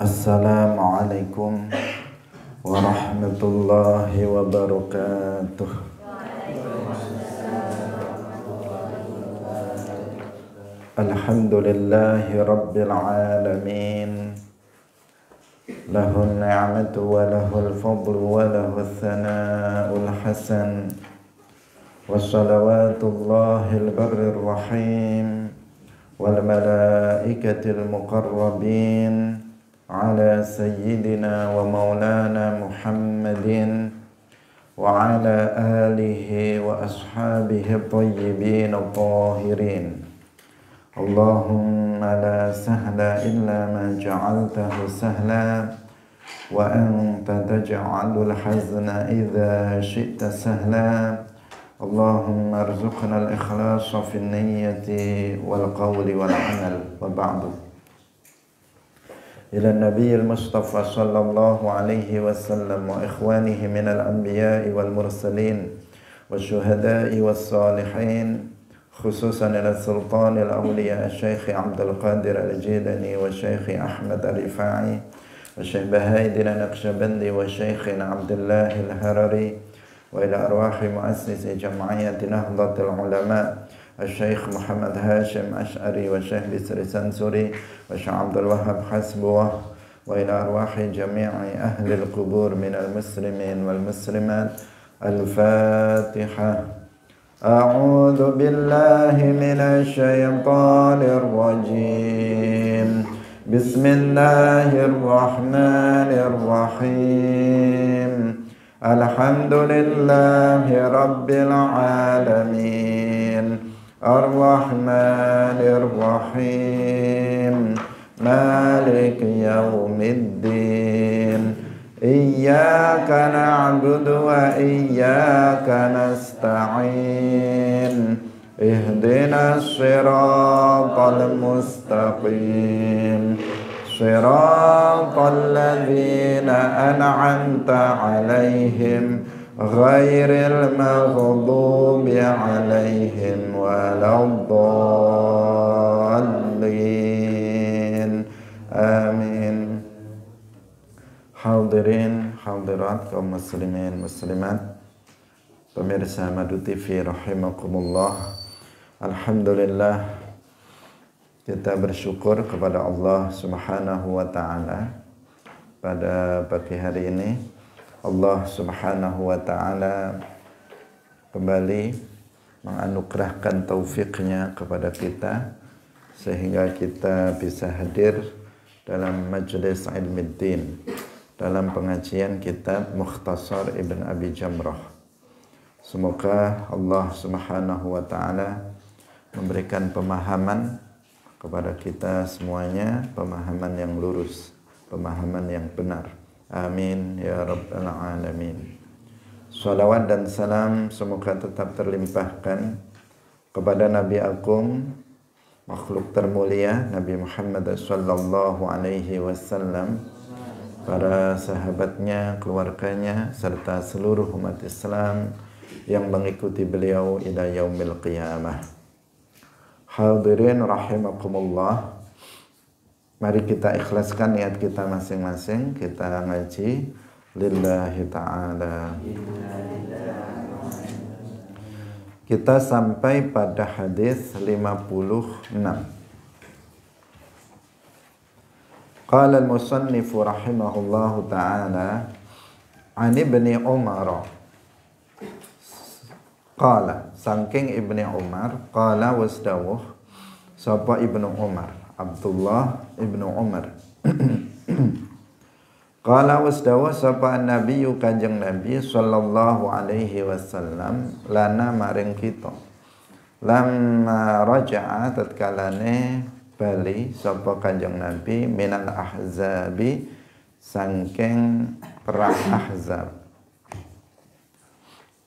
Assalamualaikum warahmatullahi wabarakatuh. Alhamdulillahi rabbil alamin. Lahun ni'matu wa lahul fadlu wa lahul thana'ul hasan. Wa salawatullahil barrir rahim wal malaikatil muqarrabin ala sayyidina wa maulana Muhammadin wa ala alihi wa ashabihi tayyibin tahirin. Allahumma la sahla illa ma ja'altahu sahla wa anta taj'alul hazna idha syi'ta sahla. Allahumma arzuqna al-ikhlasa fi niyyati wal qawli wal amal. Wa ba'du. Ila Nabiyil Mustafa sallallahu alaihi wasallam wa ikhwanihi minal anbiya'i wal mursalin wa syuhada'i was salihin, khususan ila sultanil awliya Syekh Abdul Qadir Al-Jilani wa Syekh Ahmad Al-Rifai wa Syekh Bahaidin Naqsyabandi wa Syekh Abdullah Al-Harari wa ila arwahi muassisi jam'iyati Nahdlatul Ulama Syekh Muhammad Hashim Ash'ari wa Syekh Bisri Sansuri wa Syekh Abdul Wahab Hasbuwah wa ila arwahi jami'i ahli al-qubur minal muslimin wal muslimat. Al-Fatihah. A'udzu billahi minasy syaithanir rajim. Bismillahirrahmanirrahim. Alhamdulillahi rabbil alamin. Ar-Rahmanir Rahim. Maliki yaumiddin. Iyyaka na'budu wa iyyaka nasta'in. Ihdinas siratal mustaqim. Siratal ladzina an'amta 'alaihim ghairil maghdubi 'alaihim waladdallin. Amin. Hadirin hadirat kaum muslimin muslimat, pemirsa Madu TV rahimakumullah. Alhamdulillah, kita bersyukur kepada Allah Subhanahu wa taala pada pagi hari ini. Allah Subhanahu wa ta'ala kembali menganugerahkan taufiknya kepada kita sehingga kita bisa hadir dalam majelis ilmiddin, dalam pengajian kitab Mukhtasar Ibn Abi Jamrah. Semoga Allah Subhanahu wa ta'ala memberikan pemahaman kepada kita semuanya, pemahaman yang lurus, pemahaman yang benar. Amin ya rabbal alamin. Salawat dan salam semoga tetap terlimpahkan kepada Nabi Agung, makhluk termulia Nabi Muhammad sallallahu alaihi wasallam, para sahabatnya, keluarganya, serta seluruh umat Islam yang mengikuti beliau ila yaumil qiyamah. Hadirin rahimakumullah. Mari kita ikhlaskan niat kita masing-masing. Kita ngaji lillahi ta'ala. Kita sampai pada hadis 56. Qala al-musannifu rahimahullahu ta'ala an Ibni Umar. Qala, saking Ibni Umar, qala wasdawuh sapa Ibnu Umar, Abdullah ibnu Umar. Qala wasdawa sapa nabiyyu kanjeng Nabi sallallahu alaihi wasallam lana maring kita. Lamma raja'a tatkalane bali sapa kanjeng Nabi minal ahzabi sangking perang Ahzab.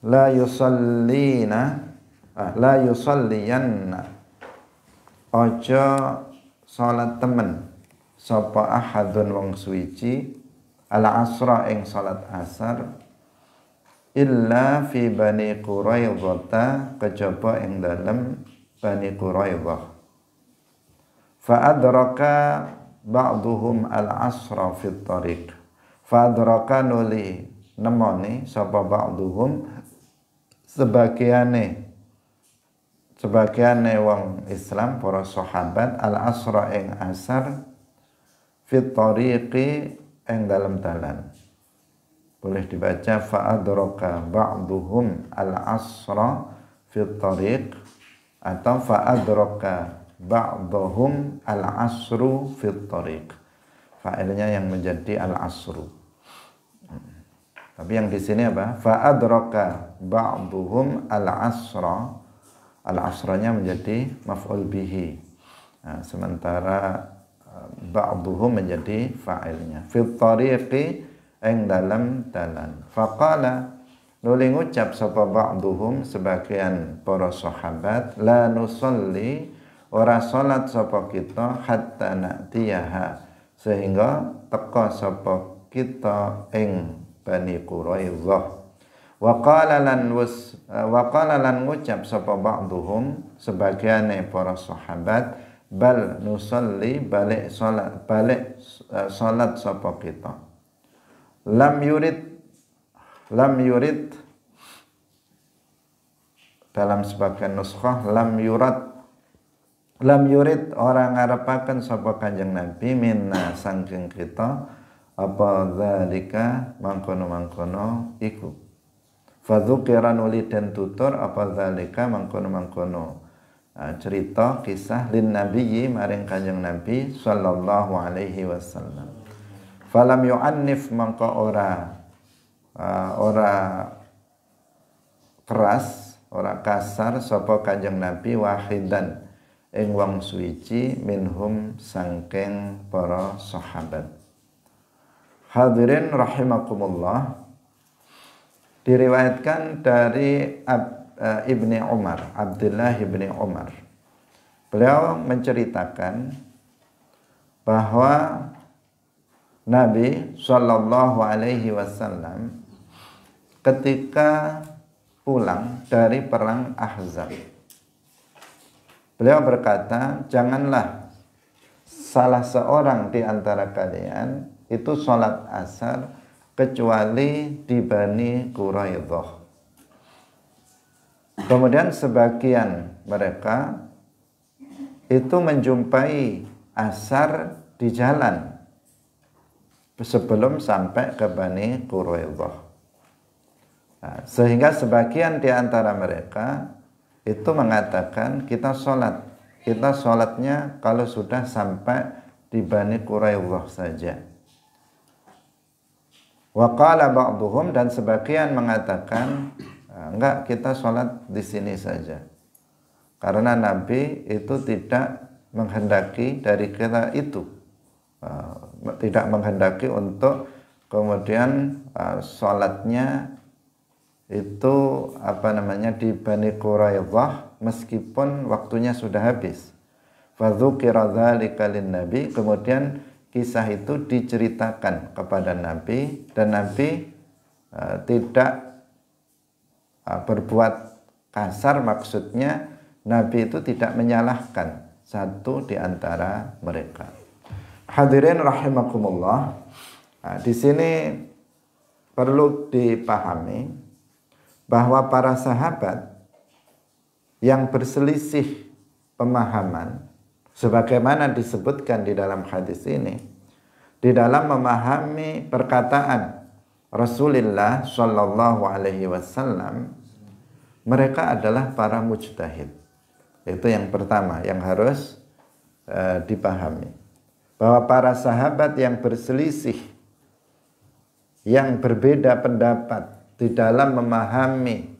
La yusalliyanna ojo salat temen sapa ahadun wong suwiji ala asra ing salat asar illa fi Bani Quraidzah kejaba ing dalem Bani Quraidzah fa adraka ba'duhum al-asra fit tariq fadraka nuli nemoni sapa ba'duhum sebagiane wong Islam para sahabat al-asra ing asar fit tariqi ing dalam dalan. Boleh dibaca fa'adraka ba'duhum al-asra fit tariq atau fa'adraka ba'duhum al-asru fit tariq. Fa'ilnya yang menjadi al-asru. Tapi yang di sini apa? Fa'adraka ba'duhum al-asra. Al-asranya menjadi maf'ul bihi. Nah, sementara ba'duhum menjadi fa'ilnya. Fit tariqi ing dalam dalan. Faqala nuli ngucap sapa ba'duhum sebagian para sahabat la nusalli ora salat sapa kita hatta na'tiyaha sehingga teka sapa kita ing Bani Quraidzah. Wa qala lan ngucap sapa ba'duhum sebagiane para sahabat bal nusalli balik salat sapa kita. Lam yurid dalam sebagian nuskhah lam yurid orang ngarepaken sapa Kanjeng Nabi minna saking kita apa zalika mangkono iku fadzukira nuli den tutur apa zalika mangkono cerita kisah lin nabiyyi maring Kanjeng Nabi sallallahu alaihi wasallam. Falam yu'annif mangka ora keras, ora kasar sapa Kanjeng Nabi wahidan ing wong suwiji minhum sangking para sahabat. Hadirin rahimakumullah, diriwayatkan dari Ibni Umar, Abdullah ibni Umar. Beliau menceritakan bahwa Nabi Shallallahu Alaihi Wasallam ketika pulang dari perang Ahzab, beliau berkata, janganlah salah seorang di antara kalian itu sholat asar kecuali di Bani Quraidzah. Kemudian sebagian mereka itu menjumpai asar di jalan sebelum sampai ke Bani Quraidzah. Nah, sehingga sebagian di antara mereka itu mengatakan kita sholatnya kalau sudah sampai di Bani Quraidzah saja. Wa qala ba'duhum, dan sebagian mengatakan enggak, kita sholat di sini saja. Karena Nabi itu tidak menghendaki dari kita itu. Tidak menghendaki untuk kemudian sholatnya itu di Bani Quraidzah meskipun waktunya sudah habis. Fadzukira dzalika lin-nabi, kemudian kisah itu diceritakan kepada Nabi dan Nabi tidak berbuat kasar, maksudnya Nabi itu tidak menyalahkan satu di antara mereka. Hadirin rahimakumullah, di sini perlu dipahami bahwa para sahabat yang berselisih pemahaman sebagaimana disebutkan di dalam hadis ini, di dalam memahami perkataan Rasulullah Shallallahu Alaihi Wasallam, mereka adalah para mujtahid. Itu yang pertama yang harus dipahami, bahwa para sahabat yang berselisih, yang berbeda pendapat di dalam memahami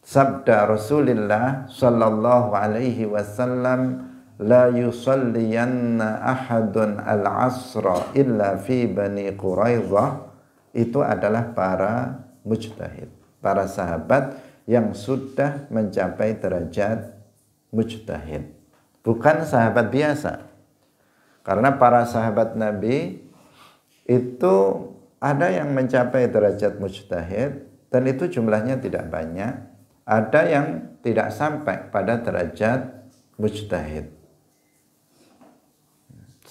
sabda Rasulullah sallallahu alaihi wasallam, la yusalliyanna ahadun al-asra illa fi Bani Quraidzah, itu adalah para mujtahid, para sahabat yang sudah mencapai derajat mujtahid, bukan sahabat biasa. Karena para sahabat Nabi itu ada yang mencapai derajat mujtahid dan itu jumlahnya tidak banyak, ada yang tidak sampai pada derajat mujtahid.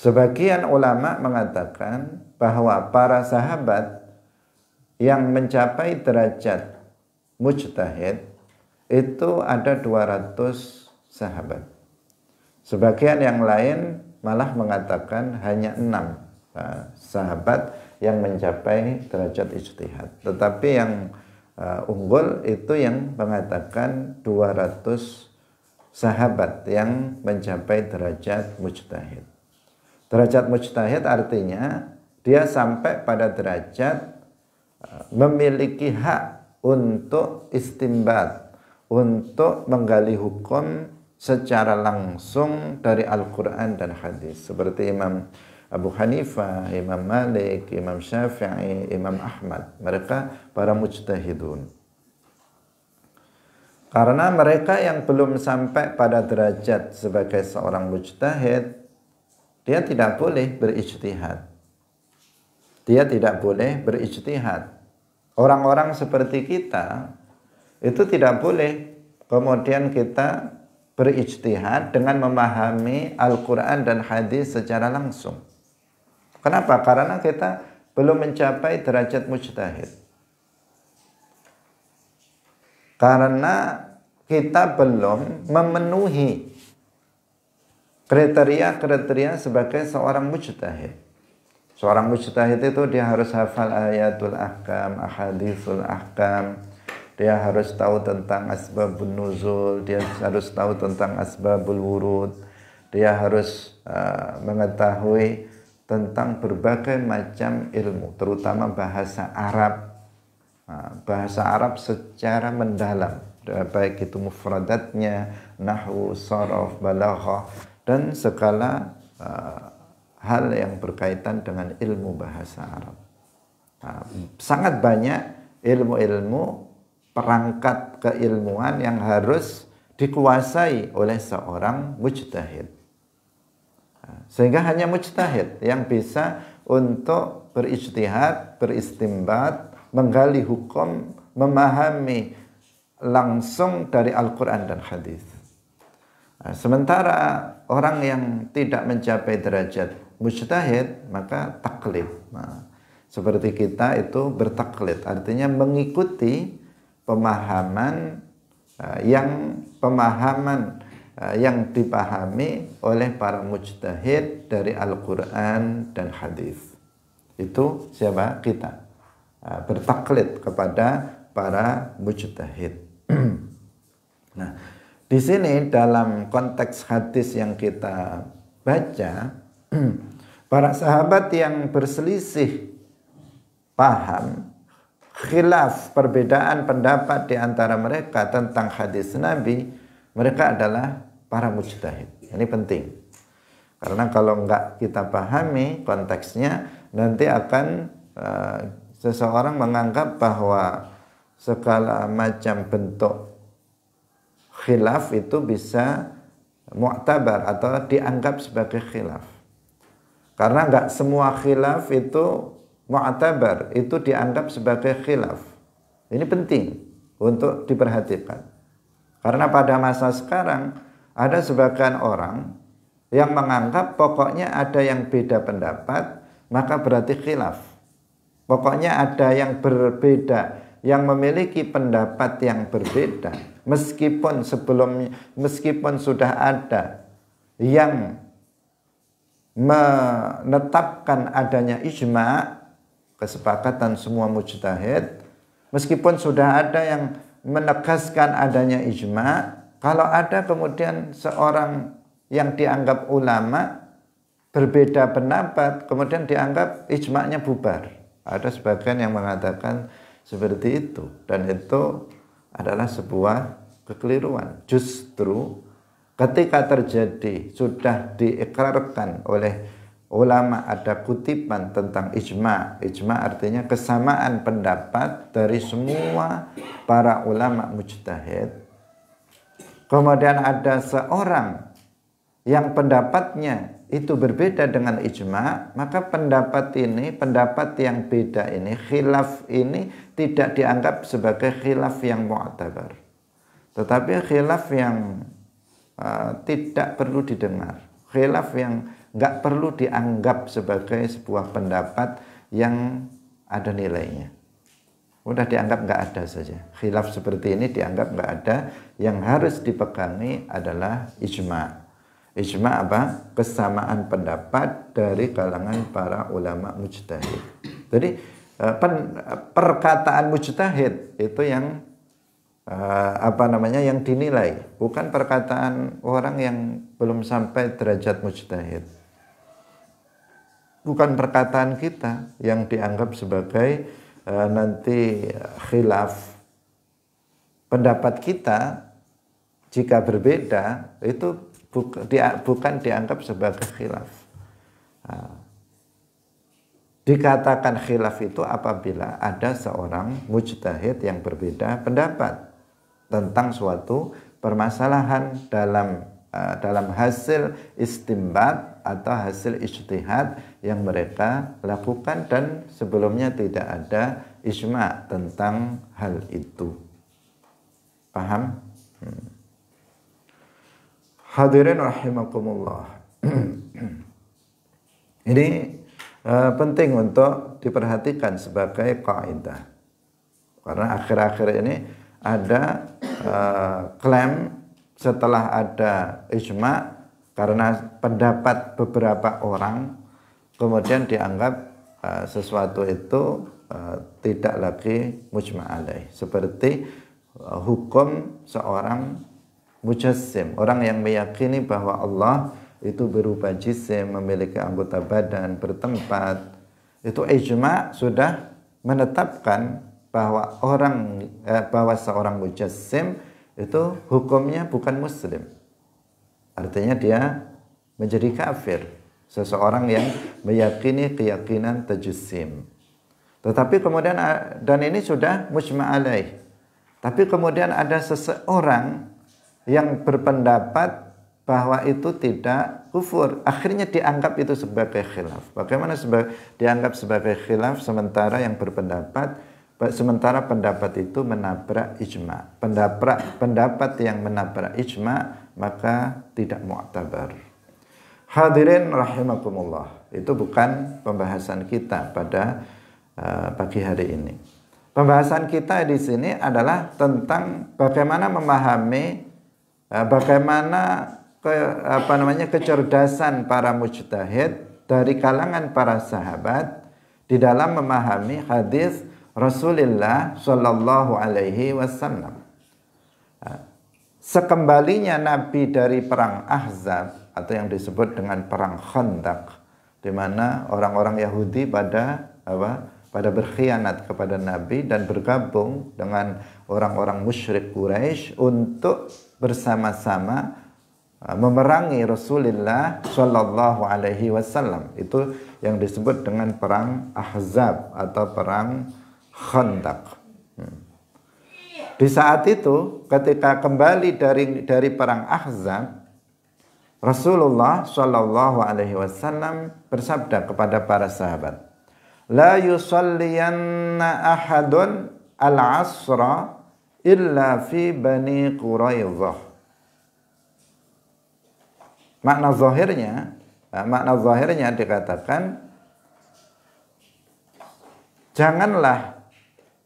Sebagian ulama mengatakan bahwa para sahabat yang mencapai derajat mujtahid itu ada 200 sahabat. Sebagian yang lain malah mengatakan hanya 6 sahabat yang mencapai derajat ijtihad. Tetapi yang unggul itu yang mengatakan 200 sahabat yang mencapai derajat mujtahid. Derajat mujtahid artinya dia sampai pada derajat memiliki hak untuk istinbat, untuk menggali hukum secara langsung dari Al-Quran dan hadis. Seperti Imam Abu Hanifah, Imam Malik, Imam Syafi'i, Imam Ahmad. Mereka para mujtahidun. Karena mereka yang belum sampai pada derajat sebagai seorang mujtahid, dia tidak boleh berijtihad. Dia tidak boleh berijtihad. Orang-orang seperti kita itu tidak boleh kemudian kita berijtihad dengan memahami Al-Quran dan hadis secara langsung. Kenapa? Karena kita belum mencapai derajat mujtahid. Karena kita belum memenuhi kriteria-kriteria sebagai seorang mujtahid. Seorang mujtahid itu dia harus hafal ayatul ahkam, ahaditsul ahkam. Dia harus tahu tentang asbabun nuzul, dia harus tahu tentang asbabul wurud. Dia harus mengetahui tentang berbagai macam ilmu, terutama bahasa Arab. Bahasa Arab secara mendalam, baik itu mufradatnya, nahwu, sharaf, balaghah, dan segala hal yang berkaitan dengan ilmu bahasa Arab. Sangat banyak ilmu-ilmu perangkat keilmuan yang harus dikuasai oleh seorang mujtahid. Sehingga hanya mujtahid yang bisa untuk berijtihad, beristinbat, menggali hukum, memahami langsung dari Al-Quran dan hadis. Sementara orang yang tidak mencapai derajat mujtahid, maka taklid. Seperti kita itu bertaklid, artinya mengikuti pemahaman yang dipahami oleh para mujtahid dari Al-Quran dan hadis. Itu siapa? Kita. Bertaklid kepada para mujtahid. Nah, di sini dalam konteks hadis yang kita baca, para sahabat yang berselisih paham, khilaf, perbedaan pendapat di antara mereka tentang hadis Nabi, mereka adalah para mujtahid. Ini penting. Karena kalau enggak kita pahami konteksnya, nanti akan seseorang menganggap bahwa segala macam bentuk khilaf itu bisa mu'tabar atau dianggap sebagai khilaf. Karena enggak semua khilaf itu mu'tabar, itu dianggap sebagai khilaf. Ini penting untuk diperhatikan. Karena pada masa sekarang ada sebagian orang yang menganggap pokoknya ada yang beda pendapat, maka berarti khilaf. Pokoknya ada yang berbeda, yang memiliki pendapat yang berbeda, meskipun sudah ada yang menetapkan adanya ijma', kesepakatan semua mujtahid, meskipun sudah ada yang menegaskan adanya ijma', kalau ada kemudian seorang yang dianggap ulama berbeda pendapat, kemudian dianggap ijma'nya bubar. Ada sebagian yang mengatakan seperti itu, dan itu adalah sebuah kekeliruan. Justru ketika terjadi, sudah diikrarkan oleh ulama, ada kutipan tentang ijma'. Ijma' artinya kesamaan pendapat dari semua para ulama mujtahid. Kemudian ada seorang yang pendapatnya itu berbeda dengan ijma', maka pendapat yang beda ini, khilaf ini tidak dianggap sebagai khilaf yang mu'tabar, tetapi khilaf yang tidak perlu didengar, khilaf yang nggak perlu dianggap sebagai sebuah pendapat yang ada nilainya. Udah dianggap nggak ada saja. Khilaf seperti ini dianggap nggak ada. Yang harus dipegangi adalah ijma'. Ijma' apa? Kesamaan pendapat dari kalangan para ulama mujtahid. Jadi perkataan mujtahid itu yang yang dinilai, bukan perkataan orang yang belum sampai derajat mujtahid. Bukan perkataan kita yang dianggap sebagai nanti khilaf. Pendapat kita jika berbeda itu bukan dianggap sebagai khilaf. Dikatakan khilaf itu apabila ada seorang mujtahid yang berbeda pendapat tentang suatu permasalahan dalam hasil istimbat atau hasil ijtihad yang mereka lakukan dan sebelumnya tidak ada ijma' tentang hal itu. Paham? Hadirin rahimakumullah. Ini penting untuk diperhatikan sebagai kaidah. Karena akhir-akhir ini ada klaim setelah ada ijma' karena pendapat beberapa orang kemudian dianggap sesuatu itu tidak lagi mujma' alaih. Seperti hukum seorang mujassim, orang yang meyakini bahwa Allah itu berupa jisim, memiliki anggota badan, bertempat. Itu ijma' sudah menetapkan bahwa bahwa seorang mujassim itu hukumnya bukan muslim. Artinya dia menjadi kafir. Seseorang yang meyakini keyakinan tajassim. Tetapi kemudian, dan ini sudah mujma' alaih. Tapi kemudian ada seseorang yang berpendapat bahwa itu tidak kufur. Akhirnya dianggap itu sebagai khilaf. Bagaimana dianggap sebagai khilaf sementara yang berpendapat, sementara pendapat itu menabrak ijma'. Pendapat yang menabrak ijma' maka tidak mu'tabar. Hadirin rahimakumullah. Itu bukan pembahasan kita pada pagi hari ini. Pembahasan kita di sini adalah tentang bagaimana memahami bagaimana kecerdasan para mujtahid dari kalangan para sahabat di dalam memahami hadis Rasulullah Shallallahu Alaihi Wasallam. Sekembalinya Nabi dari perang Ahzab atau yang disebut dengan perang Khandaq, di mana orang-orang Yahudi pada berkhianat kepada Nabi dan bergabung dengan orang-orang musyrik Quraisy untuk bersama-sama memerangi Rasulullah Shallallahu Alaihi Wasallam. Itu yang disebut dengan perang Ahzab atau perang Khandaq. Di saat itu, ketika kembali dari perang Ahzab, Rasulullah Shallallahu Alaihi Wasallam bersabda kepada para sahabat, "La yusalliyanna ahadun al-asra illa fi Bani Quraidah." Makna zahirnya dikatakan, janganlah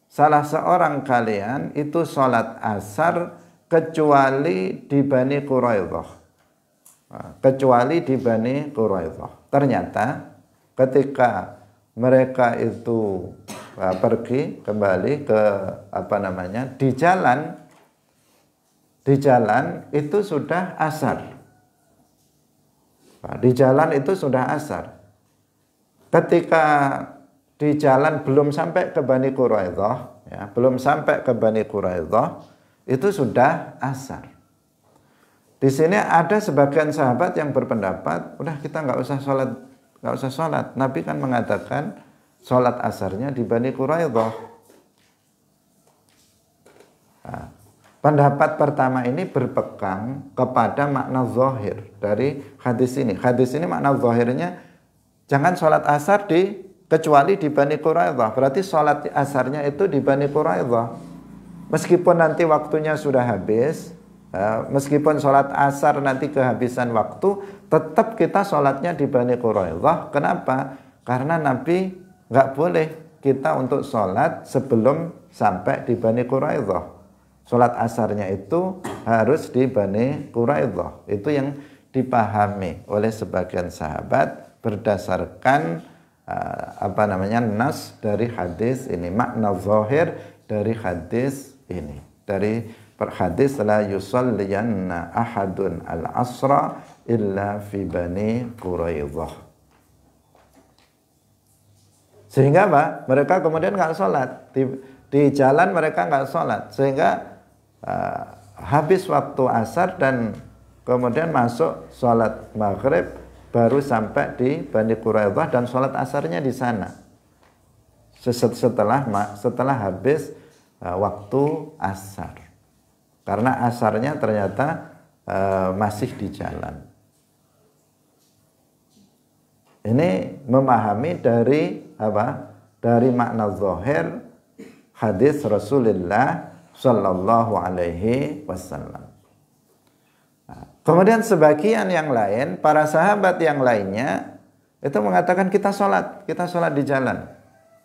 salah seorang kalian itu sholat asar kecuali di Bani Quraidah. Kecuali di Bani Quraidah. Ternyata ketika mereka itu pergi kembali ke di jalan itu sudah asar. Di jalan itu sudah asar. Ketika di jalan belum sampai ke Bani Quraidah, itu sudah asar. Di sini ada sebagian sahabat yang berpendapat, udah kita nggak usah sholat. Nabi kan mengatakan sholat asarnya di Bani Quraidah. Pendapat pertama ini berpegang kepada makna zahir dari hadis ini. Hadis ini makna zahirnya jangan sholat asar kecuali di Bani Quraidah. Berarti sholat asarnya itu di Bani Quraidah. Meskipun nanti waktunya sudah habis, meskipun sholat asar nanti kehabisan waktu, tetap kita sholatnya di Bani Quraidah. Kenapa? Karena Nabi nggak boleh kita untuk sholat sebelum sampai di Bani Quraidah. Sholat asarnya itu harus di Bani Quraidah. Itu yang dipahami oleh sebagian sahabat berdasarkan nas dari hadis ini, makna zahir dari hadis ini, dari hadis la yusalliyanna ahadun al-asra illa fi Bani Quraidah. Sehingga apa? Mereka kemudian nggak sholat di jalan, mereka nggak sholat, sehingga habis waktu asar dan kemudian masuk sholat maghrib, baru sampai di Bani Quraidah dan sholat asarnya di sana setelah habis waktu asar, karena asarnya ternyata masih di jalan. Ini memahami dari apa? Dari makna zahir hadis Rasulullah Sallallahu Alaihi Wasallam. Kemudian sebagian yang lain, para sahabat yang lainnya itu mengatakan kita sholat di jalan.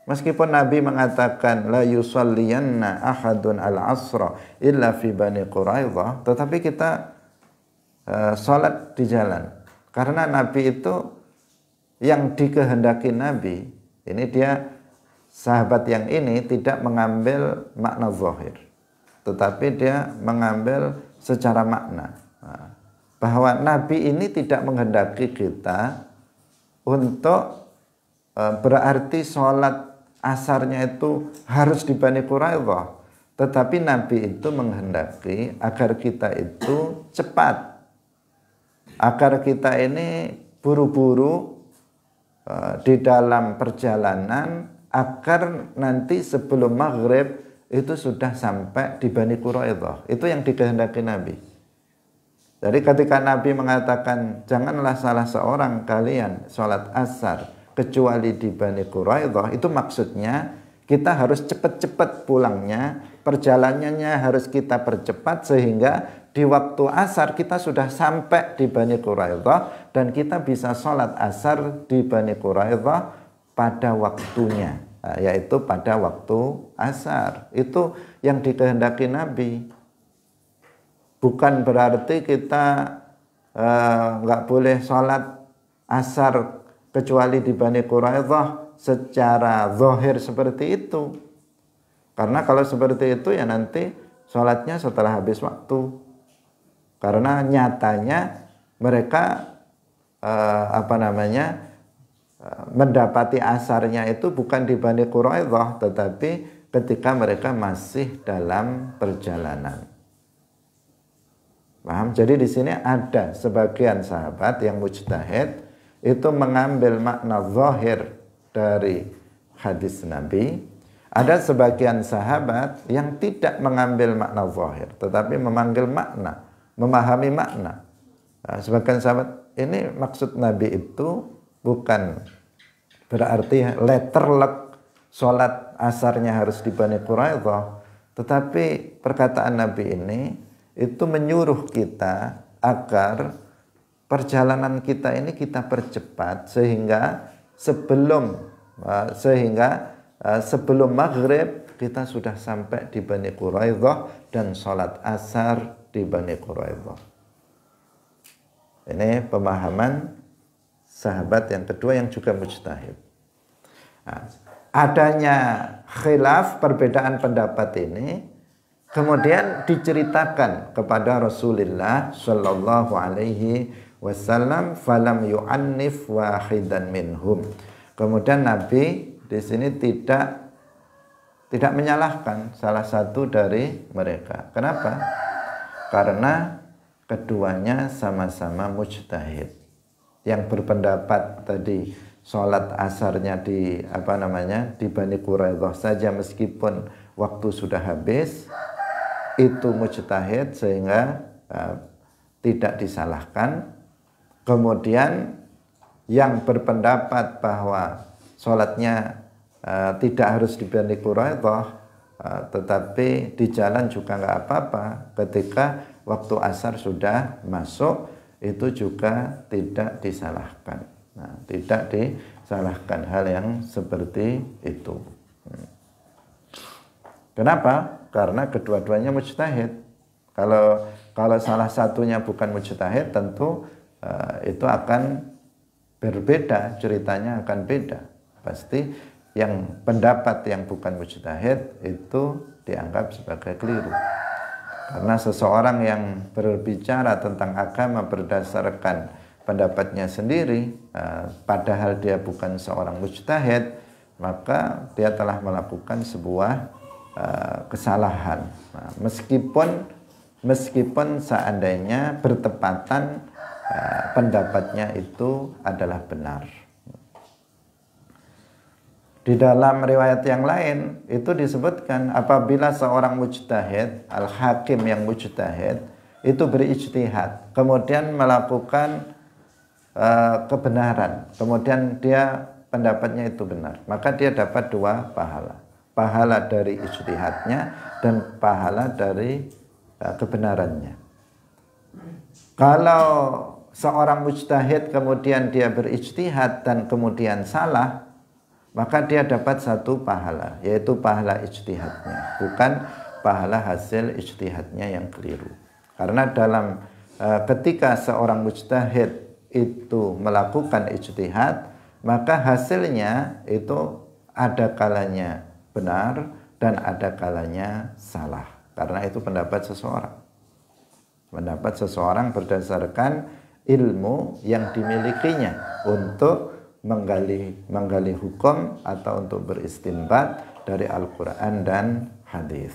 Meskipun Nabi mengatakan la yusalliyanna ahadun al-asra illa fi Bani Quraidah, tetapi kita sholat di jalan. Karena Nabi itu yang dikehendaki Nabi, ini dia sahabat yang ini tidak mengambil makna zahir, tetapi dia mengambil secara makna. Bahwa Nabi ini tidak menghendaki kita untuk berarti sholat asarnya itu harus di Bani Quraidah, tetapi Nabi itu menghendaki agar kita itu cepat, agar kita ini buru-buru di dalam perjalanan, agar nanti sebelum maghrib itu sudah sampai di Bani Quraidah. Itu yang dikehendaki Nabi. Jadi ketika Nabi mengatakan janganlah salah seorang kalian sholat asar kecuali di Bani Quraidah, itu maksudnya kita harus cepat-cepat pulangnya, perjalanannya harus kita percepat sehingga di waktu asar kita sudah sampai di Bani Quraidah dan kita bisa sholat asar di Bani Quraidah pada waktunya, yaitu pada waktu asar. Itu yang dikehendaki Nabi. Bukan berarti kita nggak boleh sholat asar kecuali di Bani Quraidah secara zahir seperti itu. Karena kalau seperti itu ya nanti sholatnya setelah habis waktu. Karena nyatanya mereka mendapati asarnya itu bukan di Bani Quraidah, tetapi ketika mereka masih dalam perjalanan. Paham? Jadi di sini ada sebagian sahabat yang mujtahid itu mengambil makna zahir dari hadis Nabi. Ada sebagian sahabat yang tidak mengambil makna zahir, tetapi memanggil makna, memahami makna. Nah, sebagian sahabat ini maksud Nabi itu bukan berarti letterlek sholat asarnya harus di Bani Quraidah, tetapi perkataan Nabi ini itu menyuruh kita agar perjalanan kita ini kita percepat sehingga sebelum maghrib kita sudah sampai di Bani Quraidah dan sholat asar di Bani Quraidah. Ini pemahaman sahabat yang kedua yang juga mujtahid. Nah, adanya khilaf, perbedaan pendapat ini kemudian diceritakan kepada Rasulullah Shallallahu Alaihi Wasallam, falam yu'annif wahidan minhum. Kemudian Nabi di sini tidak menyalahkan salah satu dari mereka. Kenapa? Karena keduanya sama-sama mujtahid. Yang berpendapat tadi sholat asarnya di Bani Quraidah saja meskipun waktu sudah habis, itu mujtahid sehingga tidak disalahkan. Kemudian yang berpendapat bahwa sholatnya tidak harus di Bani Quraidah, tetapi di jalan juga nggak apa-apa ketika waktu asar sudah masuk, itu juga tidak disalahkan. Nah, tidak disalahkan hal yang seperti itu. Kenapa? Karena kedua-duanya mujtahid. Kalau salah satunya bukan mujtahid, tentu itu akan berbeda, ceritanya akan beda. Pasti yang pendapat yang bukan mujtahid itu dianggap sebagai keliru. Karena seseorang yang berbicara tentang agama berdasarkan pendapatnya sendiri, padahal dia bukan seorang mujtahid, maka dia telah melakukan sebuah kesalahan. Nah, meskipun seandainya bertepatan pendapatnya itu adalah benar. Di dalam riwayat yang lain itu disebutkan apabila seorang mujtahid, al-hakim yang mujtahid itu berijtihad, kemudian melakukan kebenaran, kemudian dia pendapatnya itu benar, maka dia dapat 2 pahala. Pahala dari ijtihadnya dan pahala dari kebenarannya. Kalau seorang mujtahid kemudian dia berijtihad dan kemudian salah, maka dia dapat 1 pahala, yaitu pahala ijtihadnya, bukan pahala hasil ijtihadnya yang keliru. Karena dalam ketika seorang mujtahid itu melakukan ijtihad, maka hasilnya itu ada kalanya benar dan ada kalanya salah. Karena itu pendapat seseorang. Pendapat seseorang berdasarkan ilmu yang dimilikinya untuk menggali hukum atau untuk beristinbat dari Al-Quran dan hadis.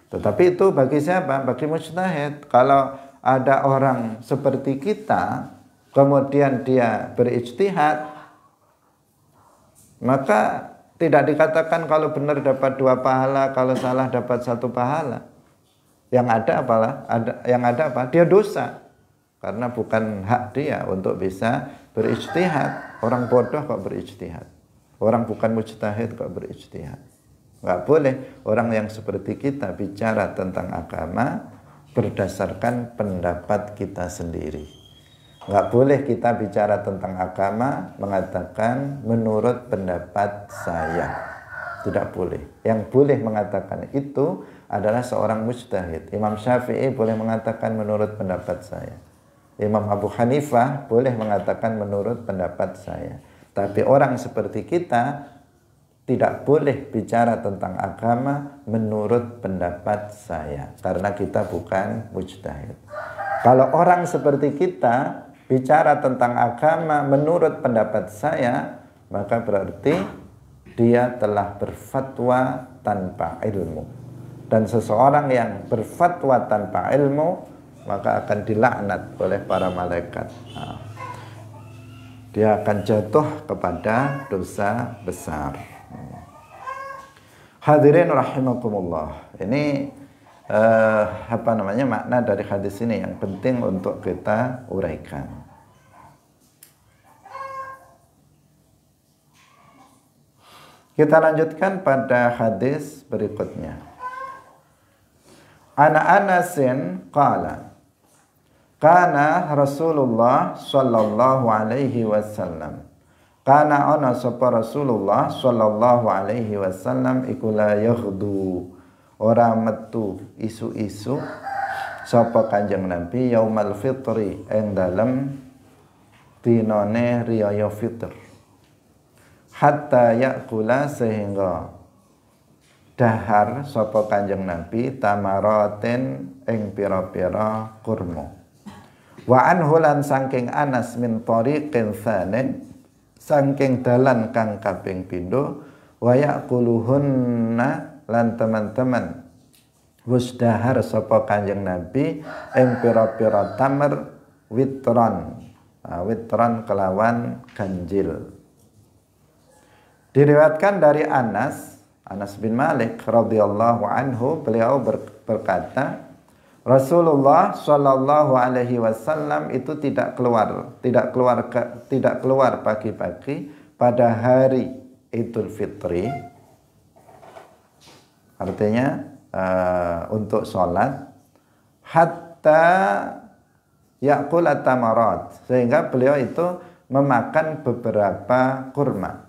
Tetapi itu bagi siapa? Bagi mujtahid. Kalau ada orang seperti kita, kemudian dia berijtihad, maka tidak dikatakan kalau benar dapat 2 pahala, kalau salah dapat 1 pahala. Yang ada apalah? Yang ada apa? Dia dosa. Karena bukan hak dia untuk bisa berijtihad. Orang bodoh kok berijtihad. Orang bukan mujtahid kok berijtihad. Enggak boleh orang yang seperti kita bicara tentang agama berdasarkan pendapat kita sendiri. Enggak boleh kita bicara tentang agama mengatakan menurut pendapat saya. Tidak boleh. Yang boleh mengatakan itu adalah seorang mujtahid. Imam Syafi'i boleh mengatakan menurut pendapat saya. Imam Abu Hanifah boleh mengatakan menurut pendapat saya. Tapi orang seperti kita tidak boleh bicara tentang agama menurut pendapat saya. Karena kita bukan mujtahid. Kalau orang seperti kita bicara tentang agama menurut pendapat saya, maka berarti dia telah berfatwa tanpa ilmu. Dan seseorang yang berfatwa tanpa ilmu, maka akan dilaknat oleh para malaikat. Dia akan jatuh kepada dosa besar. Hadirin rahimakumullah. Ini makna dari hadis ini yang penting untuk kita uraikan. Kita lanjutkan pada hadis berikutnya. Ana Anasin qala kana Rasulullah sallallahu alaihi wasallam. Kana ana sapa Rasulullah sallallahu alaihi wasallam iku la yaghdu, ora metu isu-isu sapa Kanjeng Nabi yaumal fitri ing dalem dinane riyaya fitr, hatta yakula sehingga dahar sapa Kanjeng Nabi tamaraten ing pira-pira kurma. Wa anhulan saking Anas min tariqin tsanin, saking dalan kang kaping pindho, wa yaquluhunna lan teman-teman wis dahar sapa Kanjeng Nabi ing pira-pira tamr witron, witron kelawan ganjil. Diriwayatkan dari Anas bin Malik radhiyallahu anhu, beliau berkata, Rasulullah Shallallahu alaihi wasallam itu tidak keluar pagi-pagi pada hari Idul Fitri. Artinya untuk sholat hatta ya'kul at-tamarat, sehingga beliau itu memakan beberapa kurma.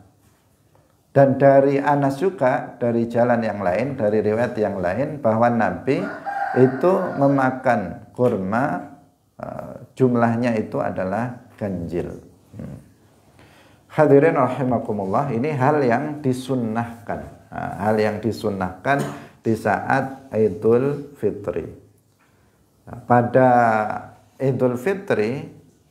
Dan dari Anas juga, dari jalan yang lain, dari riwayat yang lain, bahwa Nabi itu memakan kurma, jumlahnya itu adalah ganjil. Hadirin rahimakumullah, ini hal yang disunnahkan, hal yang disunnahkan di saat Idul Fitri. Pada Idul Fitri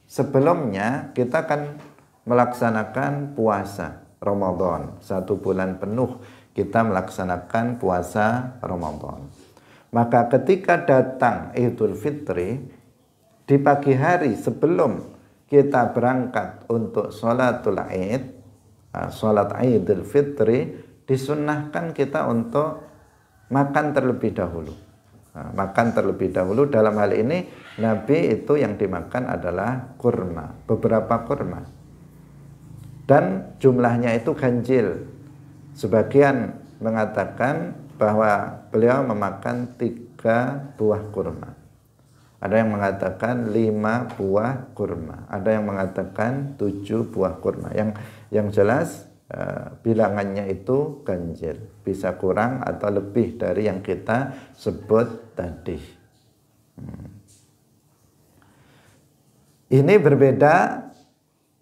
sebelumnya kita akan melaksanakan puasa Ramadan, 1 bulan penuh kita melaksanakan puasa Ramadan. Maka ketika datang Idul Fitri di pagi hari sebelum kita berangkat untuk sholatul Id, sholat Idul Fitri, disunnahkan kita untuk makan terlebih dahulu. Makan terlebih dahulu, dalam hal ini Nabi itu yang dimakan adalah kurma, beberapa kurma. Dan jumlahnya itu ganjil. Sebagian mengatakan bahwa beliau memakan 3 buah kurma. Ada yang mengatakan 5 buah kurma, ada yang mengatakan 7 buah kurma. Yang jelas bilangannya itu ganjil, bisa kurang atau lebih dari yang kita sebut tadi. Ini berbeda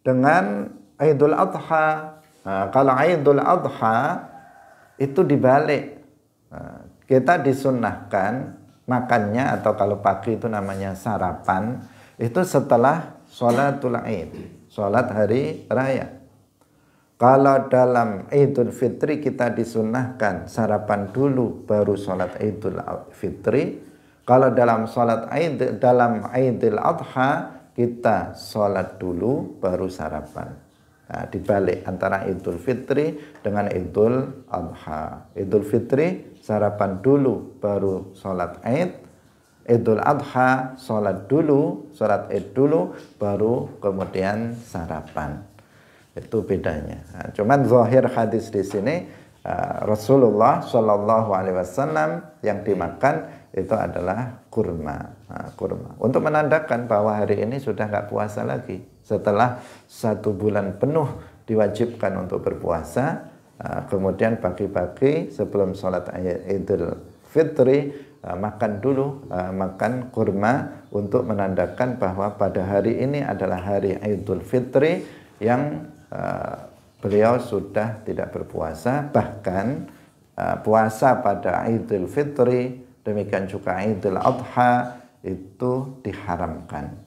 dengan Idul Adha. Kalau Idul Adha itu dibalik, kita disunnahkan makannya, atau kalau pagi itu namanya sarapan, itu setelah sholatul Id, sholat hari raya. Kalau dalam Idul Fitri kita disunnahkan sarapan dulu baru sholat Idul Fitri. Kalau dalam sholat Id, dalam Idul Adha kita sholat dulu baru sarapan. Nah, dibalik antara Idul Fitri dengan Idul Adha. Idul Fitri sarapan dulu baru sholat Id. Idul Adha sholat dulu, sholat Id dulu baru kemudian sarapan. Itu bedanya. Nah, cuman zahir hadis di sini Rasulullah Shallallahu Alaihi Wasallam yang dimakan itu adalah kurma. Nah, kurma untuk menandakan bahwa hari ini sudah nggak puasa lagi. Setelah 1 bulan penuh diwajibkan untuk berpuasa, kemudian pagi-pagi sebelum sholat Idul Fitri makan dulu, makan kurma untuk menandakan bahwa pada hari ini adalah hari Idul Fitri yang beliau sudah tidak berpuasa. Bahkan puasa pada Idul Fitri, demikian juga Idul Adha itu diharamkan.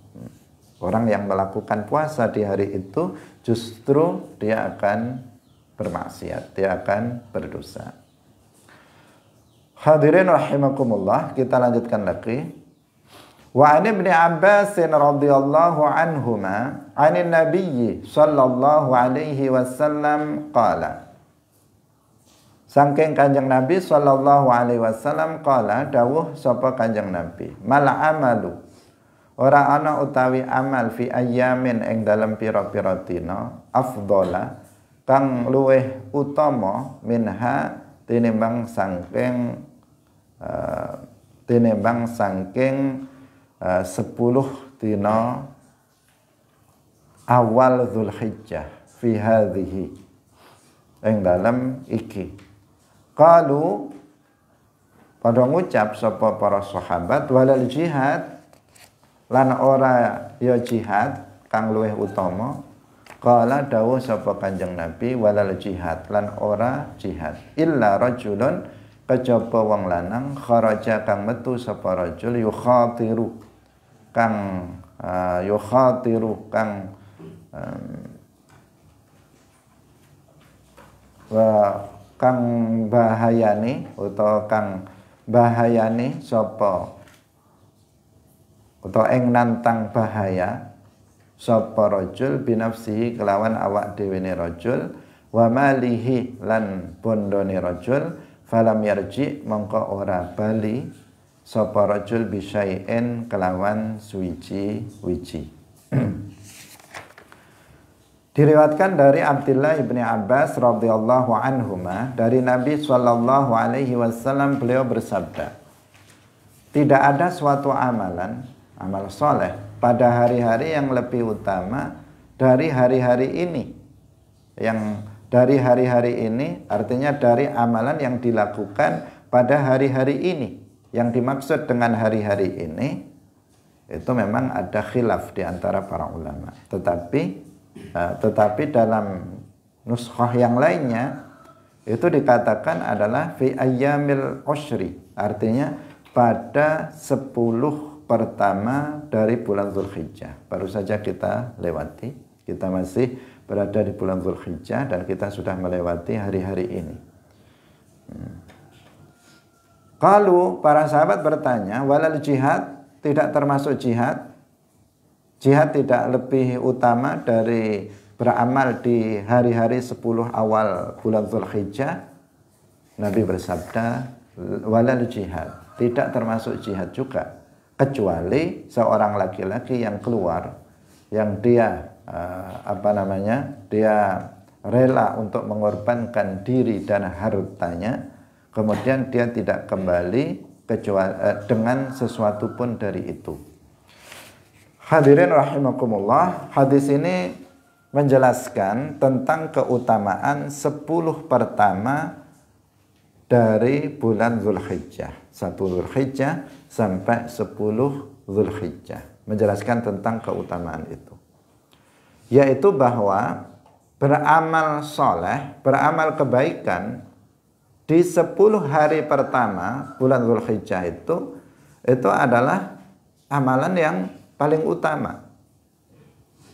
Orang yang melakukan puasa di hari itu justru dia akan bermaksiat, dia akan berdosa. Hadirin rahimakumullah, kita lanjutkan lagi. Wa an Ibnu Abbas radhiyallahu anhuma 'anil Nabiy sallallahu alaihi wasallam qala. Saking Kanjeng Nabi sallallahu alaihi wasallam qala, dawuh sapa Kanjeng Nabi, mal amalu, ora ana utawi amal fi ayyamin ing dalem pira-pira dina afdhala kang luweh utama minha tinimbang saking 10 dina awal Dzulhijjah fi hadhihi ing dalem iki. Qalu pada ngucap sapa para sahabat, walal jihad, lan ora ya jihad kang luweh utama. Qala dawuh sapa Kanjeng Nabi, walal jihad, lan ora jihad illa rajulun, kejaba wong lanang, kharaja kang metu sapa rajul yukhatiru kang kang bahayani utawa kang bahayani sapa utawa ing nantang bahaya sapa rajul binafsihi kelawan awak dhewe ne rajul, wa malihi lan bondone rajul, falam yarji mongko ora bali sapa rajul bisyai'in kelawan suwiji-wiji. Diriwayatkan dari Abdullah ibni Abbas radhiyallahu anhuma, dari Nabi sallallahu alaihi wasallam beliau bersabda, tidak ada suatu amalan, amal soleh, pada hari-hari yang lebih utama dari hari-hari ini. Yang dari hari-hari ini artinya dari amalan yang dilakukan pada hari-hari ini. Yang dimaksud dengan hari-hari ini itu memang ada khilaf di antara para ulama. Tetapi dalam nuskhah yang lainnya itu dikatakan adalah fi ayyamil ushri, artinya pada 10 pertama dari bulan Dzulhijjah. Baru saja kita lewati, kita masih berada di bulan Dzulhijjah dan kita sudah melewati hari-hari ini. Kalau para sahabat bertanya, walal jihad, tidak termasuk jihad? Jihad tidak lebih utama dari beramal di hari-hari 10 awal bulan Dzulhijjah? Nabi bersabda, walal jihad, tidak termasuk jihad juga, kecuali seorang laki-laki yang keluar, yang dia dia rela untuk mengorbankan diri dan hartanya, kemudian dia tidak kembali kecuali dengan sesuatu pun dari itu. Hadirin rahimakumullah, hadis ini menjelaskan tentang keutamaan 10 pertama dari bulan Dzulhijjah, 1 Dzulhijjah sampai 10 Dzulhijjah, menjelaskan tentang keutamaan itu, yaitu bahwa beramal soleh, beramal kebaikan di 10 hari pertama bulan Dzulhijjah itu adalah amalan yang paling utama,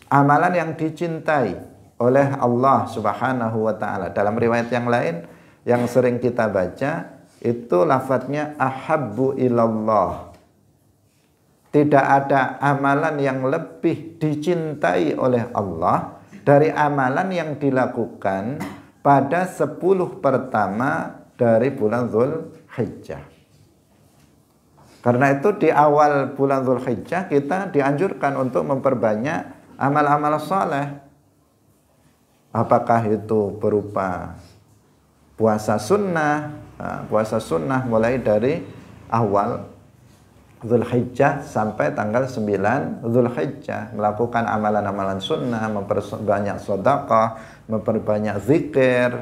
amalan yang dicintai oleh Allah Subhanahu wa taala. Dalam riwayat yang lain yang sering kita baca itu lafadznya ahabbu ilallah. Tidak ada amalan yang lebih dicintai oleh Allah dari amalan yang dilakukan pada 10 pertama dari bulan Dzulhijjah. Karena itu di awal bulan Dzulhijjah kita dianjurkan untuk memperbanyak amal-amal saleh. Apakah itu berupa puasa sunnah mulai dari awal Dzulhijjah sampai tanggal 9 Dzulhijjah, melakukan amalan-amalan sunnah, memperbanyak sedekah, memperbanyak zikir,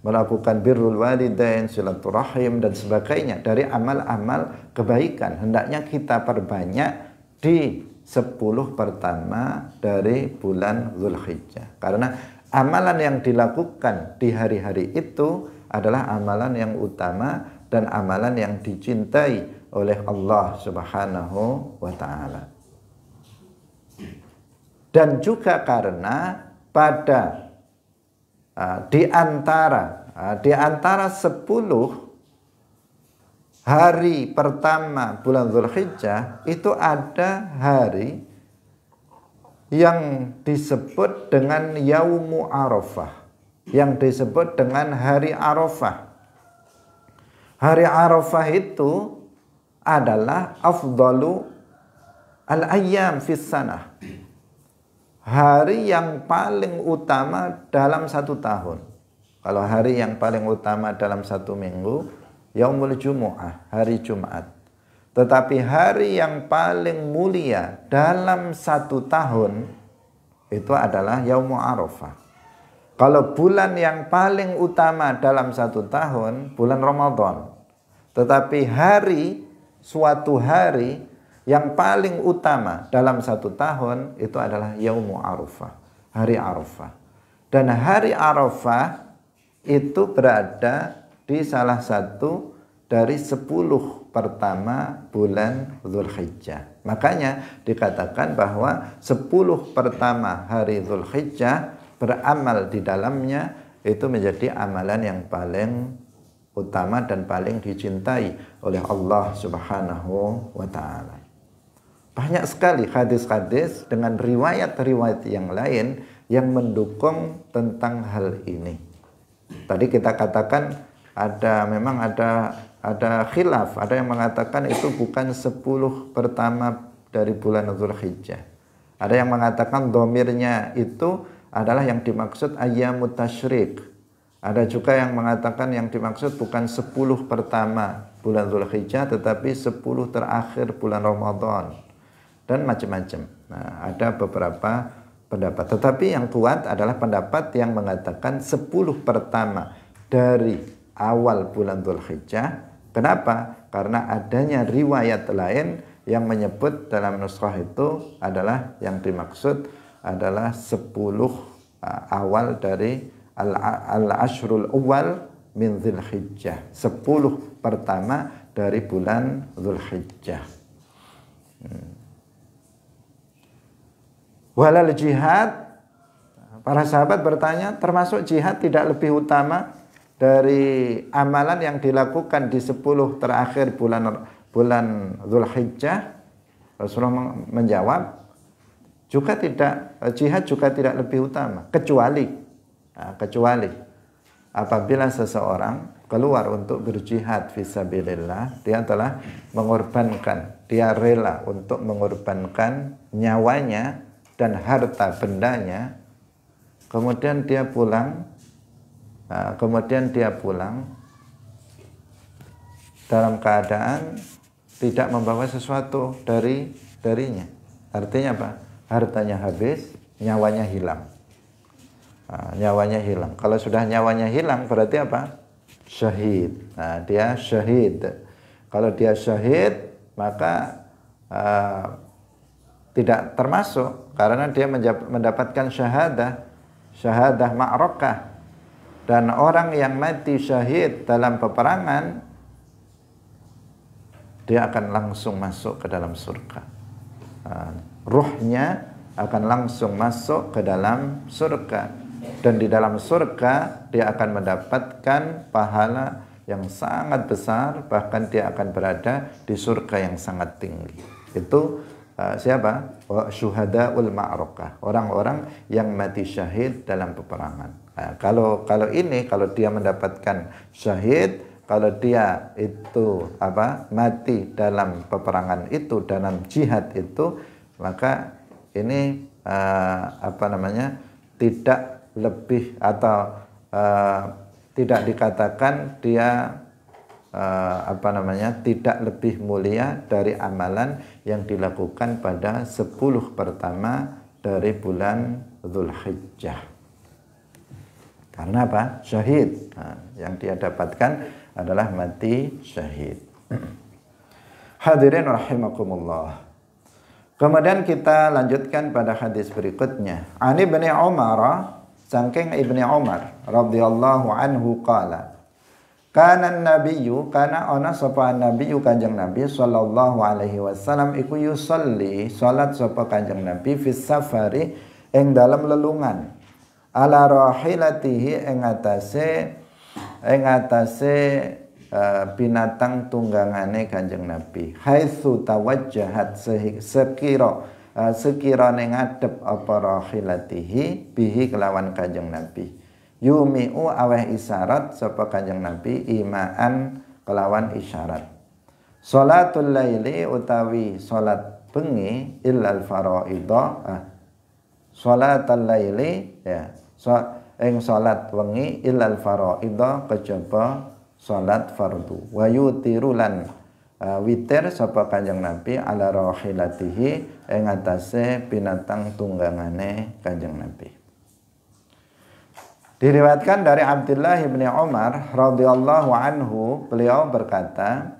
melakukan birrul walidain, silaturahim dan sebagainya dari amal-amal kebaikan. Hendaknya kita perbanyak di 10 pertama dari bulan Dzulhijjah. Karena amalan yang dilakukan di hari-hari itu adalah amalan yang utama dan amalan yang dicintai oleh Allah Subhanahu wa taala. Dan juga karena pada di antara 10 hari pertama bulan Dzulhijjah itu ada hari yang disebut dengan Yaumu Arafah, yang disebut dengan hari Arafah. Hari Arafah itu adalah afdalu al-ayyam fis sanah, hari yang paling utama dalam 1 tahun. Kalau hari yang paling utama dalam 1 minggu, Yaumul Jumu'ah, hari Jumat. Tetapi hari yang paling mulia dalam 1 tahun itu adalah Yaumul Arafah. Kalau bulan yang paling utama dalam 1 tahun, bulan Ramadan. Tetapi suatu hari yang paling utama dalam 1 tahun itu adalah Yaumul Arafah, hari Arafah. Dan hari Arafah itu berada di salah satu dari 10 pertama bulan Dzulhijjah. Makanya dikatakan bahwa 10 pertama hari Dzulhijjah beramal di dalamnya itu menjadi amalan yang paling utama dan paling dicintai oleh Allah Subhanahu wa taala. Banyak sekali hadis-hadis dengan riwayat-riwayat yang lain yang mendukung tentang hal ini. Tadi kita katakan memang ada khilaf, ada yang mengatakan itu bukan 10 pertama dari bulan Dzulhijjah. Ada yang mengatakan dhamirnya itu adalah yang dimaksud ayyamut tasyrik. Ada juga yang mengatakan yang dimaksud bukan 10 pertama bulan Dzulhijjah tetapi 10 terakhir bulan Ramadan. dan macam-macam. Nah, ada beberapa pendapat. Tetapi yang kuat adalah pendapat yang mengatakan 10 pertama dari awal bulan Dzulhijjah. Kenapa? Karena adanya riwayat lain yang menyebut dalam nuskhah itu adalah yang dimaksud adalah 10 awal dari al-ashrul awal min Dzulhijjah. 10 pertama dari bulan Dzulhijjah. Walal jihad, para sahabat bertanya, termasuk jihad tidak lebih utama dari amalan yang dilakukan di 10 terakhir bulan Dzulhijjah? Rasulullah menjawab, juga tidak, jihad juga tidak lebih utama, kecuali apabila seseorang keluar untuk berjihad fisabilillah, dia telah mengorbankan, dia rela untuk mengorbankan nyawanya dan harta bendanya, kemudian dia pulang dalam keadaan tidak membawa sesuatu darinya. Artinya apa? Hartanya habis, nyawanya hilang. Nyawanya hilang. Kalau sudah nyawanya hilang berarti apa? Syahid. Nah, dia syahid. Kalau dia syahid maka tidak termasuk, karena dia mendapatkan syahadah ma'rakah. Dan orang yang mati syahid dalam peperangan, dia akan langsung masuk ke dalam surga. Ruhnya akan langsung masuk ke dalam surga, dan di dalam surga dia akan mendapatkan pahala yang sangat besar, bahkan dia akan berada di surga yang sangat tinggi. Itu siapa? Syuhadaul ma'rakah, orang-orang yang mati syahid dalam peperangan. Nah, kalau dia mendapatkan syahid, kalau dia itu mati dalam peperangan itu, dalam jihad itu, maka ini tidak lebih atau tidak dikatakan dia tidak lebih mulia dari amalan yang dilakukan pada 10 pertama dari bulan Dzulhijjah. Karena apa? Syahid. Nah, yang dia dapatkan adalah mati syahid. Hadirin rahimakumullah. Kemudian kita lanjutkan pada hadis berikutnya. Ani bin Umar, saking Ibni Umar radhiyallahu anhu qala, kana nabiyyu, kana ana sapa nabiyyu kanjeng Nabi sallallahu alaihi wasallam iku yusolli salat sapa kanjeng Nabi fis safari ing dalam lelungan, ala rahilatihi ing atase binatang tunggangane kanjeng Nabi, haitsu tawajjahat sekirane ngadep apa rahilatihi bihi kelawan kanjeng Nabi, yumi'u aweh isyarat sapa kanjeng Nabi imaan kelawan isyarat. Salatul laili utawi salat bengi illal faraidha, salatul laili ya ing salat wengi illal faraidha kejaba salat fardu. Wa yutiru lan witir sapa kanjeng Nabi ala rahilatihi ing atase binatang tunggangane kanjeng Nabi. Diriwayatkan dari Abdullah bin Umar radhiyallahu anhu, beliau berkata,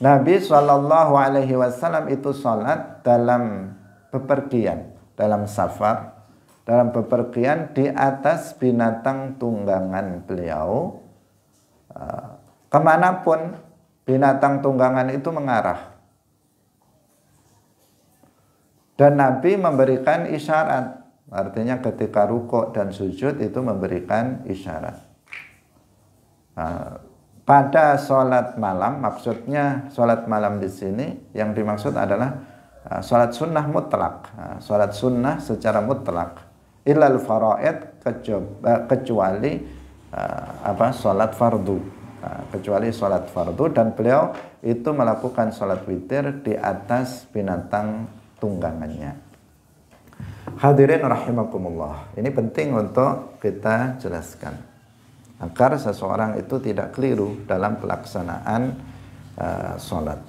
Nabi sallallahu alaihi wasallam itu salat dalam bepergian, dalam safar, dalam bepergian di atas binatang tunggangan beliau, kemanapun binatang tunggangan itu mengarah. Dan Nabi memberikan isyarat. Artinya ketika rukuk dan sujud itu memberikan isyarat. Pada sholat malam, maksudnya sholat malam di sini yang dimaksud adalah sholat sunnah mutlak, sholat sunnah secara mutlak. Illal faraid, kecuali sholat fardu, kecuali sholat fardu, dan beliau itu melakukan sholat witir di atas binatang tunggangannya. Hadirin rahimakumullah, ini penting untuk kita jelaskan agar seseorang itu tidak keliru dalam pelaksanaan sholat.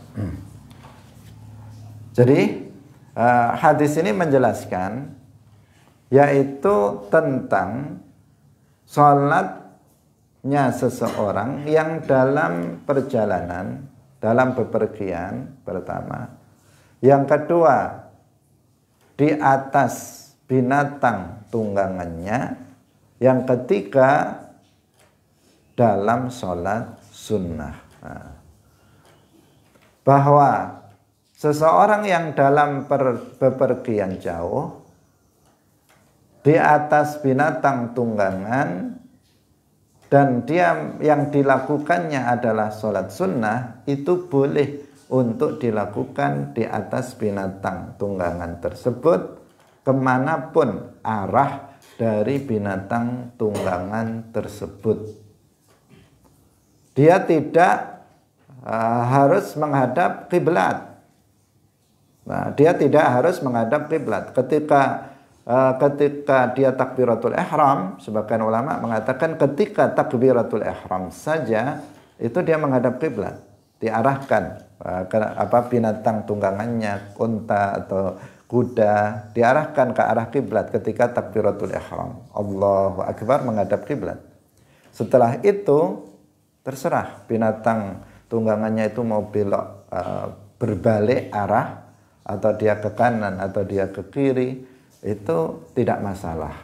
Jadi Hadis ini menjelaskan yaitu tentang sholatnya seseorang yang dalam perjalanan, dalam bepergian pertama. Yang kedua, di atas binatang tunggangannya. Yang ketiga, dalam sholat sunnah. Bahwa seseorang yang dalam bepergian jauh di atas binatang tunggangan dan dia yang dilakukannya adalah sholat sunnah, itu boleh untuk dilakukan di atas binatang tunggangan tersebut kemanapun arah dari binatang tunggangan tersebut. Dia tidak harus menghadap kiblat. Nah, dia tidak harus menghadap kiblat. Ketika dia takbiratul ihram, sebagian ulama mengatakan ketika takbiratul ihram saja itu dia menghadap kiblat, diarahkan ke binatang tunggangannya, unta atau kuda, diarahkan ke arah kiblat ketika takbiratul ihram. Allahu akbar, menghadap kiblat. Setelah itu terserah binatang tunggangannya itu mau belok berbalik arah, atau dia ke kanan atau dia ke kiri, itu tidak masalah.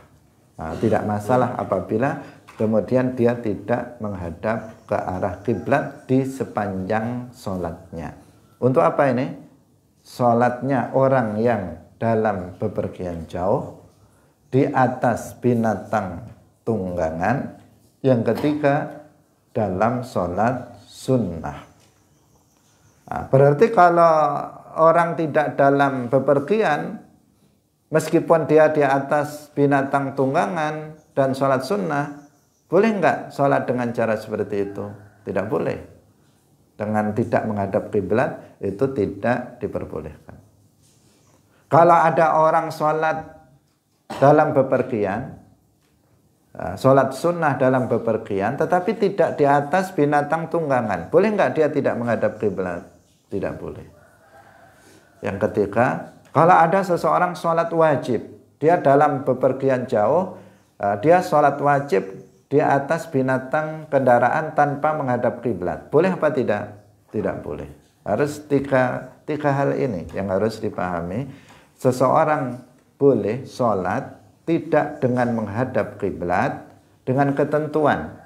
Tidak masalah apabila kemudian dia tidak menghadap ke arah kiblat di sepanjang sholatnya. Untuk apa ini? Sholatnya orang yang dalam bepergian jauh di atas binatang tunggangan. Yang ketiga, dalam sholat sunnah. Berarti kalau orang tidak dalam bepergian, meskipun dia di atas binatang tunggangan dan sholat sunnah, boleh enggak sholat dengan cara seperti itu? Tidak boleh. Dengan tidak menghadap kiblat itu tidak diperbolehkan. Kalau ada orang sholat dalam bepergian, sholat sunnah dalam bepergian, tetapi tidak di atas binatang tunggangan, boleh enggak dia tidak menghadap kiblat? Tidak boleh. Yang ketiga, kalau ada seseorang sholat wajib, dia dalam bepergian jauh, dia sholat wajib di atas binatang kendaraan tanpa menghadap kiblat, boleh apa tidak? Tidak boleh. Harus tiga hal ini yang harus dipahami. Seseorang boleh sholat tidak dengan menghadap kiblat dengan ketentuan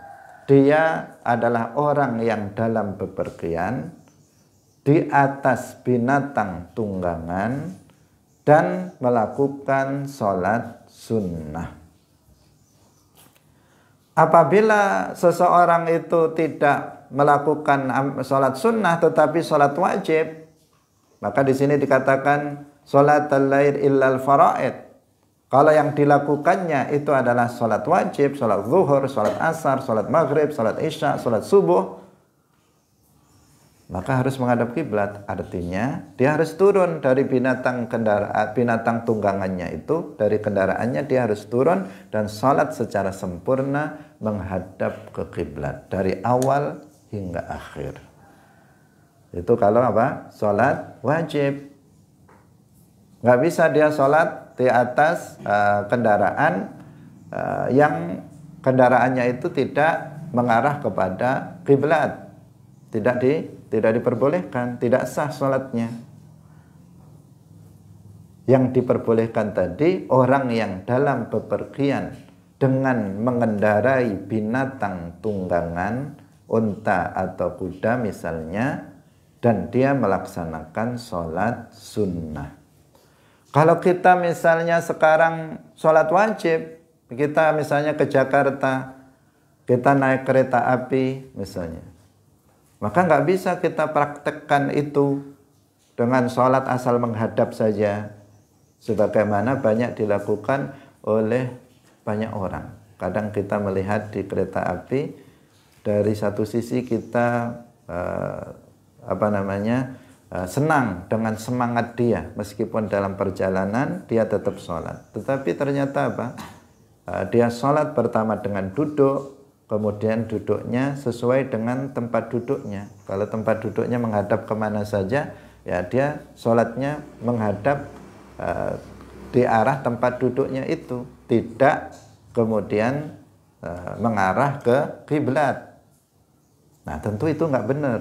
dia adalah orang yang dalam bepergian di atas binatang tunggangan dan melakukan sholat sunnah. Apabila seseorang itu tidak melakukan sholat sunnah tetapi sholat wajib, maka di sini dikatakan sholat al-lail illal faraid. Kalau yang dilakukannya itu adalah sholat wajib, sholat zuhur, sholat asar, sholat maghrib, sholat isya, sholat subuh, maka harus menghadap kiblat. Artinya dia harus turun dari binatang tunggangannya itu, dari kendaraannya dia harus turun dan sholat secara sempurna menghadap ke kiblat dari awal hingga akhir. Itu kalau apa? Sholat wajib. Nggak bisa dia sholat di atas kendaraan yang kendaraannya itu tidak mengarah kepada kiblat. Tidak diperbolehkan, tidak sah sholatnya. Yang diperbolehkan tadi orang yang dalam bepergian dengan mengendarai binatang tunggangan, unta atau kuda misalnya, dan dia melaksanakan sholat sunnah. Kalau kita misalnya sekarang sholat wajib, kita misalnya ke Jakarta, kita naik kereta api misalnya, maka nggak bisa kita praktekkan itu dengan sholat asal menghadap saja, sebagaimana banyak dilakukan oleh banyak orang. Kadang kita melihat di kereta api, dari satu sisi kita senang dengan semangat dia, meskipun dalam perjalanan dia tetap sholat. Tetapi ternyata apa? Dia sholat pertama dengan duduk, kemudian duduknya sesuai dengan tempat duduknya. Kalau tempat duduknya menghadap kemana saja, ya dia sholatnya menghadap di arah tempat duduknya itu, tidak kemudian mengarah ke kiblat. Nah, tentu itu nggak benar,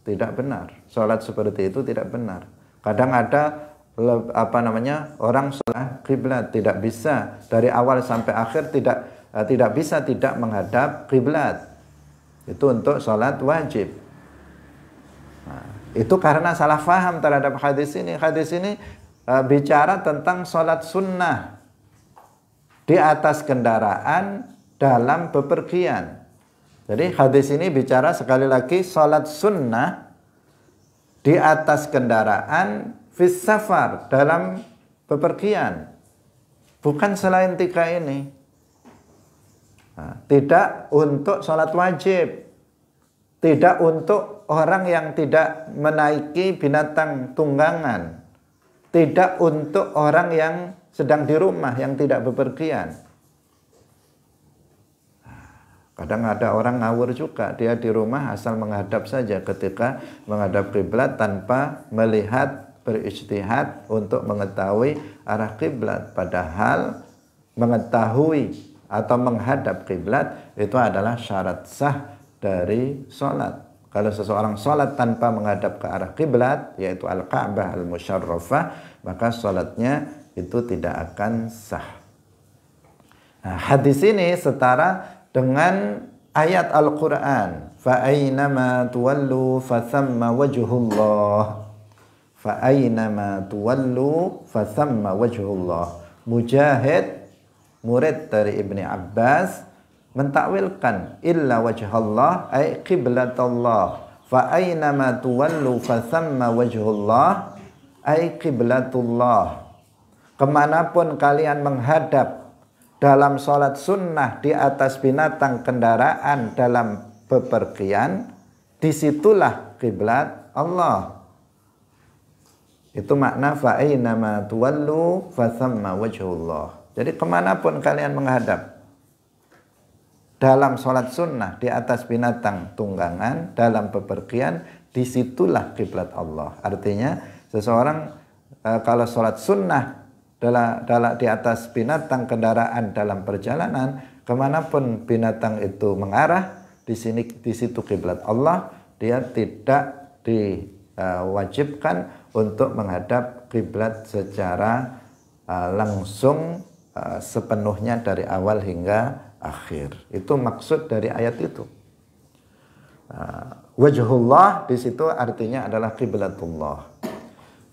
tidak benar. Sholat seperti itu tidak benar. Kadang ada orang sholat kiblat, tidak bisa dari awal sampai akhir tidak bisa tidak menghadap kiblat. Itu untuk sholat wajib. Nah, itu karena salah faham terhadap hadis ini. Hadis ini bicara tentang sholat sunnah di atas kendaraan dalam bepergian. Jadi hadis ini bicara sekali lagi sholat sunnah di atas kendaraan fis safar, dalam bepergian. Bukan selain 3 ini. Nah, tidak untuk sholat wajib, tidak untuk orang yang tidak menaiki binatang tunggangan, tidak untuk orang yang sedang di rumah, yang tidak bepergian. Kadang ada orang ngawur juga, dia di rumah asal menghadap saja ketika menghadap kiblat tanpa melihat, berijtihad untuk mengetahui arah kiblat. Padahal mengetahui atau menghadap kiblat itu adalah syarat sah dari sholat. Kalau seseorang sholat tanpa menghadap ke arah kiblat, yaitu Al-Ka'bah Al-Musyarrafah, maka sholatnya itu tidak akan sah. Nah, hadis ini setara dengan ayat Al-Quran, فَأَيْنَمَا تُوَلُّوا فَثَمَّ وَجْهُ اللَّهِ فَأَيْنَمَا تُوَلُّوا فَثَمَّ وَجْهُ اللَّهِ. Mujahid, murid dari Ibni Abbas, mentakwilkan illa wajhallah ay qiblatallah, fa aynama tuwallu fa thamma wajhullah ay qiblatullah. Kemanapun kalian menghadap dalam sholat sunnah di atas binatang kendaraan dalam bepergian, disitulah kiblat Allah. Itu makna fa aynama tuwallu fa thamma wajhullah. Jadi kemanapun kalian menghadap dalam sholat sunnah di atas binatang tunggangan dalam bepergian, disitulah kiblat Allah. Artinya seseorang kalau sholat sunnah di atas binatang kendaraan dalam perjalanan, kemanapun binatang itu mengarah, di situ kiblat Allah. Dia tidak diwajibkan untuk menghadap kiblat secara langsung sepenuhnya dari awal hingga akhir. Itu maksud dari ayat itu. Wajhullah di situ artinya adalah qiblatullah.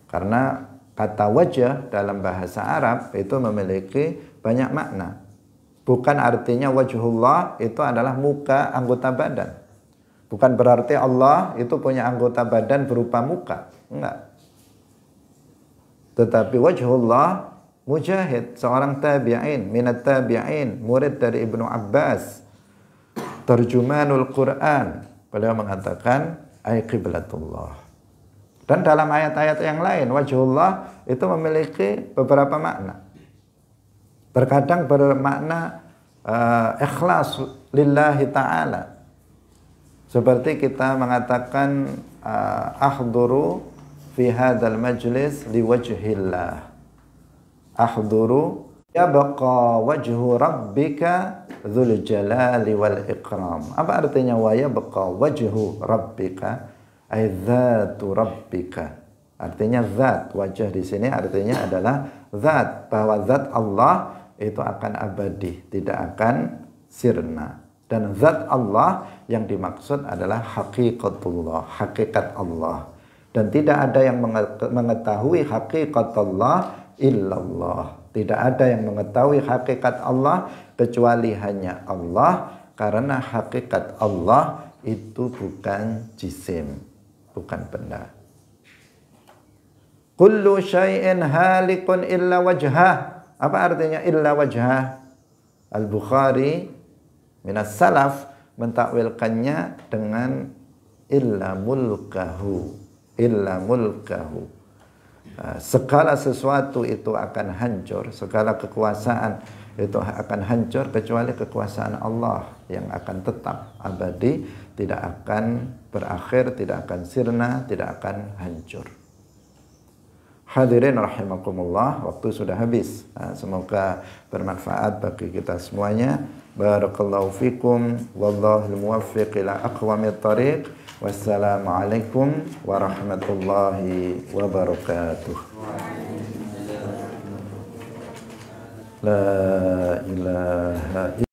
Karena kata wajah dalam bahasa Arab itu memiliki banyak makna. Bukan artinya wajhullah itu adalah muka, anggota badan. Bukan berarti Allah itu punya anggota badan berupa muka. Enggak. Tetapi wajhullah, Mujahid, seorang tabi'in, minat tabi'in, murid dari Ibnu Abbas, terjumanul Quran, beliau mengatakan ay qiblatullah. Dan dalam ayat-ayat yang lain, wajhullah itu memiliki beberapa makna. Terkadang bermakna ikhlas lillahi ta'ala. Seperti kita mengatakan ahduru fi hadzal majlis liwajhillah. Ahduru yabqa wajhu rabbika dzul jalali wal ikram. Apa artinya wa yabqa wajhu rabbika? Ay dzatu rabbika. Artinya zat, wajah di sini artinya adalah zat, bahwa zat Allah itu akan abadi, tidak akan sirna. Dan zat Allah yang dimaksud adalah hakikatullah, hakikat Allah. Dan tidak ada yang mengetahui hakikat Allah illallah. Tidak ada yang mengetahui hakikat Allah kecuali hanya Allah, karena hakikat Allah itu bukan jisim, bukan benda. Kullu syai'in halikun illa wajhah. Apa artinya illa wajhah? Al-Bukhari minas salaf mentakwilkannya dengan illa mulkahu, illa mulkahu. Segala sesuatu itu akan hancur, segala kekuasaan itu akan hancur kecuali kekuasaan Allah yang akan tetap abadi, tidak akan berakhir, tidak akan sirna, tidak akan hancur. Hadirin rahimakumullah, waktu sudah habis. Semoga bermanfaat bagi kita semuanya. Barakallahu fikum, wallahul muwaffiq ila aqwamit thariq. Wassalamualaikum warahmatullahi wabarakatuh. La ilaha